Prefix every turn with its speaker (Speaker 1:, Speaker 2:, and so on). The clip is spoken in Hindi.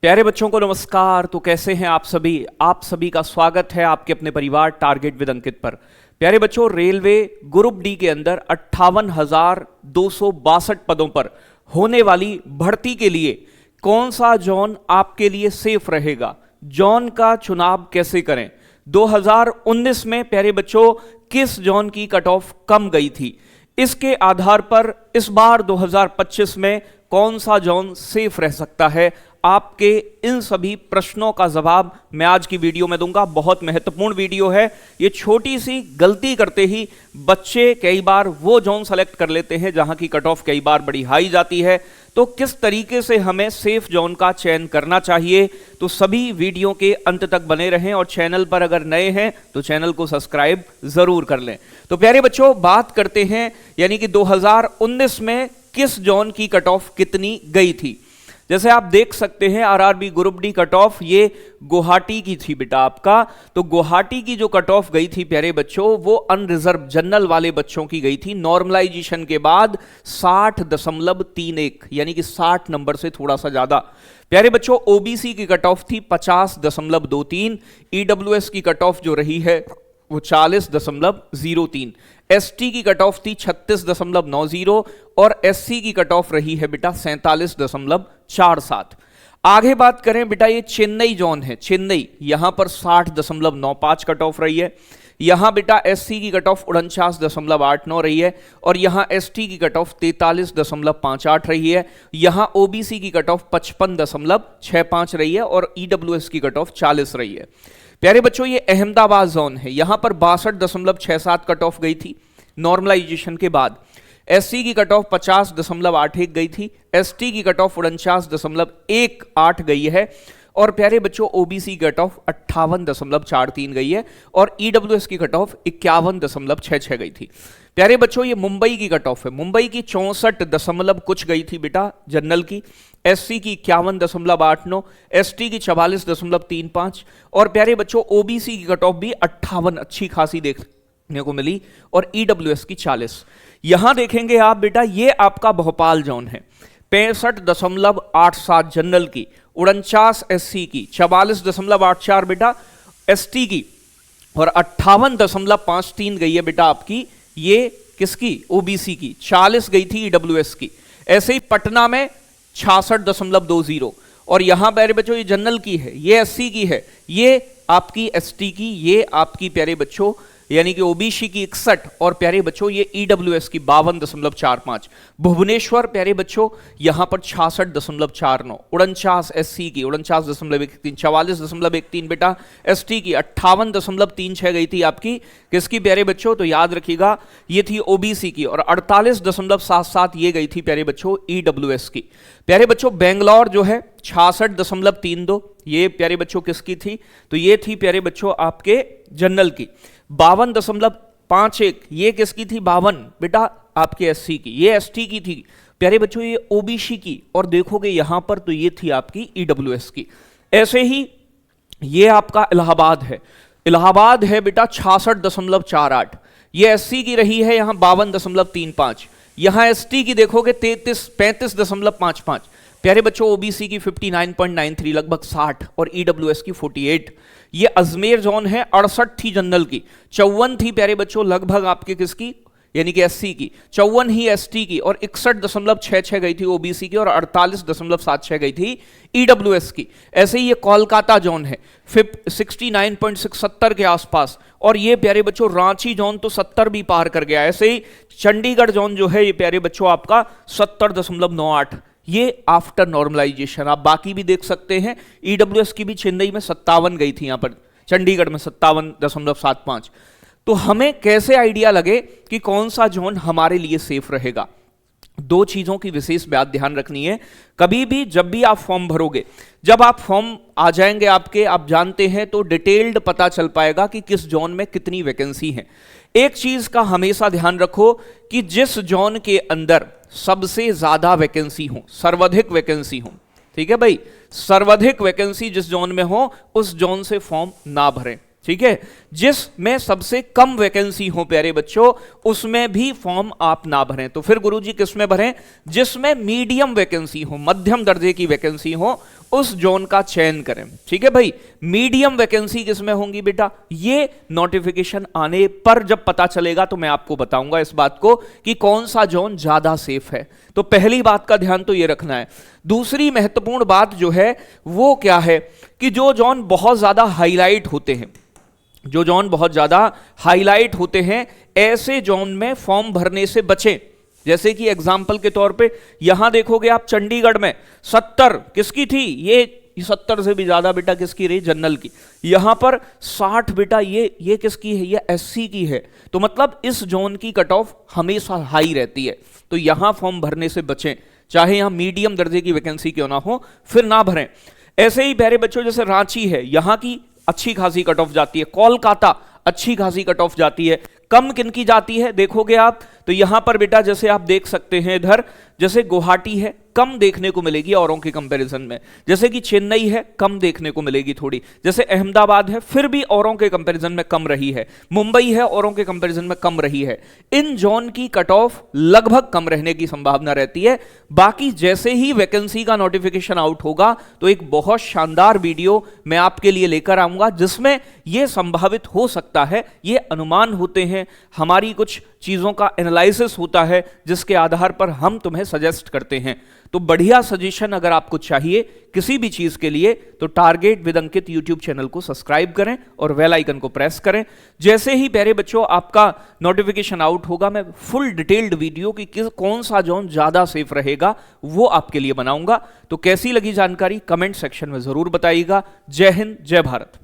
Speaker 1: प्यारे बच्चों को नमस्कार। तो कैसे हैं आप सभी? आप सभी का स्वागत है आपके अपने परिवार टारगेट विद अंकित पर। प्यारे बच्चों, रेलवे ग्रुप डी के अंदर 58,262 पदों पर होने वाली भर्ती के लिए कौन सा जोन आपके लिए सेफ रहेगा, जोन का चुनाव कैसे करें, 2019 में प्यारे बच्चों किस जोन की कट ऑफ कम गई थी, इसके आधार पर इस बार 2025 में कौन सा जोन सेफ रह सकता है, आपके इन सभी प्रश्नों का जवाब मैं आज की वीडियो में दूंगा। बहुत महत्वपूर्ण वीडियो है। ये छोटी सी गलती करते ही बच्चे कई बार वो जोन सेलेक्ट कर लेते हैं जहां की कट ऑफ कई बार बड़ी हाई जाती है। तो किस तरीके से हमें सेफ जोन का चयन करना चाहिए, तो सभी वीडियो के अंत तक बने रहें और चैनल पर अगर नए हैं तो चैनल को सब्सक्राइब जरूर कर लें। तो प्यारे बच्चों, बात करते हैं यानी कि 2019 में किस जोन की कट ऑफ कितनी गई थी। जैसे आप देख सकते हैं RRB group D cut off ये गुवाहाटी की थी बेटा आपका। तो गुवाहाटी की जो कट ऑफ गई थी प्यारे बच्चों वो अनरिजर्व जनरल वाले बच्चों की गई थी नॉर्मलाइजेशन के बाद 60.31 यानी कि 60 नंबर से थोड़ा सा ज्यादा। प्यारे बच्चों, ओबीसी की कट ऑफ थी 50.23, ईडब्ल्यूएस की कट ऑफ जो रही है वो 40.03, एसटी की कट ऑफ थी 36.90 और एससी की कट ऑफ रही है बेटा 47.47। आगे बात करें बेटा, ये चेन्नई जोन है, चेन्नई यहां पर 60.95 कट ऑफ रही है। यहां बेटा एससी की कट ऑफ 49.89 रही है और यहां एसटी की कट ऑफ 43.58 रही है। यहां ओबीसी की कट ऑफ 55.65 रही है और ईडब्ल्यूएस की कट ऑफ 40 रही है। प्यारे बच्चों, ये अहमदाबाद जोन है, यहां पर 62.67 कट ऑफ गई थी नॉर्मलाइजेशन के बाद। एससी की कट ऑफ 50.81 गई थी, एसटी की कट ऑफ 49.18 गई है और प्यारे बच्चों ओबीसी की कट ऑफ 58.43 गई है और ईडब्ल्यूएस की कट ऑफ 51.66 गई थी। प्यारे बच्चों, ये मुंबई की कट ऑफ है, मुंबई की 64 कुछ गई थी बेटा जनरल की, एससी की 51.89, एसटी की 44.35 और प्यारे बच्चों ओबीसी की कट ऑफ भी 58 अच्छी खासी देखने को मिली और ईडब्ल्यूएस की 40। यहां देखेंगे आप बेटा, ये आपका भोपाल जोन है, 65.87 जनरल की, 49 एससी की, 44.84 बेटा एसटी की और 58.53 गई है बेटा आपकी ये किसकी, ओबीसी की, 40 गई थी ईडब्ल्यूएस की। ऐसे ही पटना में 66.20 और यहां प्यारे बच्चों ये जनरल की है, ये एससी की है, ये आपकी एसटी की, ये आपकी प्यारे बच्चों यानी कि ओबीसी की 61 और प्यारे बच्चों ये ईडब्ल्यूएस की 52.45। भुवनेश्वर प्यारे बच्चों यहां पर 66.49, 49 एससी की 49.13, 44.13 बेटा एसटी की, 58.36 गई थी आपकी किसकी प्यारे बच्चों, तो याद रखिएगा ये थी ओबीसी की और 48.77 ये गई थी प्यारे बच्चों ईडब्ल्यूएस की। प्यारे बच्चों बेंगलोर जो है 66.32 ये प्यारे बच्चों किसकी थी, तो ये थी प्यारे बच्चों आपके जनरल की। 52.51 ये किसकी थी, 52 बेटा आपके एससी की, ये एसटी की थी प्यारे बच्चों, ये ओबीसी की और देखोगे यहां पर तो ये थी आपकी ईडब्ल्यूएस की। ऐसे ही ये आपका इलाहाबाद है, इलाहाबाद है बेटा 66.48 ये एससी की रही है, यहां 52.35, यहां एसटी की देखोगे 35.55 प्यारे बच्चों ओबीसी की 59.93 लगभग 60 और ईडब्ल्यूएस की 48। ये अजमेर जोन है, 68 थी जनरल की, 54 थी प्यारे बच्चों लगभग आपके किसकी यानी कि एससी की, 54 ही एसटी की और 61.66 गई थी ओबीसी की और 48.76 गई थी ईडब्ल्यूएस की। ऐसे ही ये कोलकाता जोन है 69.67 के आसपास और ये प्यारे बच्चों रांची जोन तो 70 भी पार कर गया। ऐसे ही चंडीगढ़ जोन जो है ये प्यारे बच्चों आपका 70.98 ये आफ्टर नॉर्मलाइजेशन। आप बाकी भी देख सकते हैं, ईडब्ल्यूएस की भी चेन्नई में 57 गई थी, यहां पर चंडीगढ़ में 57.75। तो हमें कैसे आइडिया लगे कि कौन सा जोन हमारे लिए सेफ रहेगा, दो चीजों की विशेष बात ध्यान रखनी है। कभी भी जब भी आप फॉर्म भरोगे, जब आप फॉर्म आ जाएंगे आपके, आप जानते हैं तो डिटेल्ड पता चल पाएगा कि किस जोन में कितनी वैकेंसी है। एक चीज का हमेशा ध्यान रखो कि जिस जोन के अंदर सबसे ज्यादा वैकेंसी हो, सर्वाधिक वैकेंसी हो, ठीक है भाई, सर्वाधिक वैकेंसी जिस जोन में हो उस जोन से फॉर्म ना भरें, ठीक है। जिसमें सबसे कम वैकेंसी हो प्यारे बच्चों उसमें भी फॉर्म आप ना भरें। तो फिर गुरुजी किसमें भरें, जिसमें मीडियम वैकेंसी हो, मध्यम दर्जे की वैकेंसी हो उस जोन का चयन करें। ठीक है भाई, मीडियम वैकेंसी किसमें होंगी बेटा, ये नोटिफिकेशन आने पर जब पता चलेगा तो मैं आपको बताऊंगा इस बात को कि कौन सा जोन ज्यादा सेफ है। तो पहली बात का ध्यान तो ये रखना है। दूसरी महत्वपूर्ण बात जो है वो क्या है कि जो जोन बहुत ज्यादा हाईलाइट होते हैं, जो जोन बहुत ज्यादा हाईलाइट होते हैं, ऐसे जोन में फॉर्म भरने से बचें। जैसे कि एग्जाम्पल के तौर पे यहां देखोगे आप, चंडीगढ़ में 70 किसकी थी, ये 70 से भी ज्यादा बेटा किसकी रही, जनरल की। यहां पर 60 बेटा ये किसकी है, ये एससी की है। तो मतलब इस जोन की कट ऑफ हमेशा हाई रहती है, तो यहां फॉर्म भरने से बचें, चाहे यहां मीडियम दर्जे की वैकेंसी क्यों ना हो, फिर ना भरें। ऐसे ही प्यारे बच्चों, जैसे रांची है, यहां की अच्छी खासी कट ऑफ जाती है, कोलकाता अच्छी खासी कट ऑफ जाती है। कम किनकी जाती है देखोगे आप, तो यहां पर बेटा जैसे आप देख सकते हैं इधर, जैसे गुवाहाटी है, कम देखने को मिलेगी औरों के कंपैरिजन में। जैसे कि चेन्नई है, कम देखने को मिलेगी थोड़ी। जैसे अहमदाबाद है, फिर भी औरों के कंपैरिजन में कम रही है। मुंबई है, औरों के कंपैरिजन में कम रही है। इन जोन की कट ऑफ लगभग कम रहने की संभावना रहती है। बाकी जैसे ही वैकेंसी का नोटिफिकेशन आउट होगा तो एक बहुत शानदार वीडियो मैं आपके लिए लेकर आऊंगा, जिसमें यह संभावित हो सकता है, ये अनुमान होते हैं, हमारी कुछ चीजों का एनालिसिस होता है, जिसके आधार पर हम तुम्हें सजेस्ट करते हैं। तो बढ़िया सजेशन अगर आपको चाहिए किसी भी चीज के लिए, तो target with Ankit YouTube channel को सब्सक्राइब करें और बेल आइकन को प्रेस करें। जैसे ही प्यारे बच्चों आपका नोटिफिकेशन आउट होगा, मैं फुल डिटेल्ड वीडियो की कौन सा जोन ज्यादा सेफ रहेगा वो आपके लिए बनाऊंगा। तो कैसी लगी जानकारी कमेंट सेक्शन में जरूर बताइएगा। जय हिंद, जय भारत।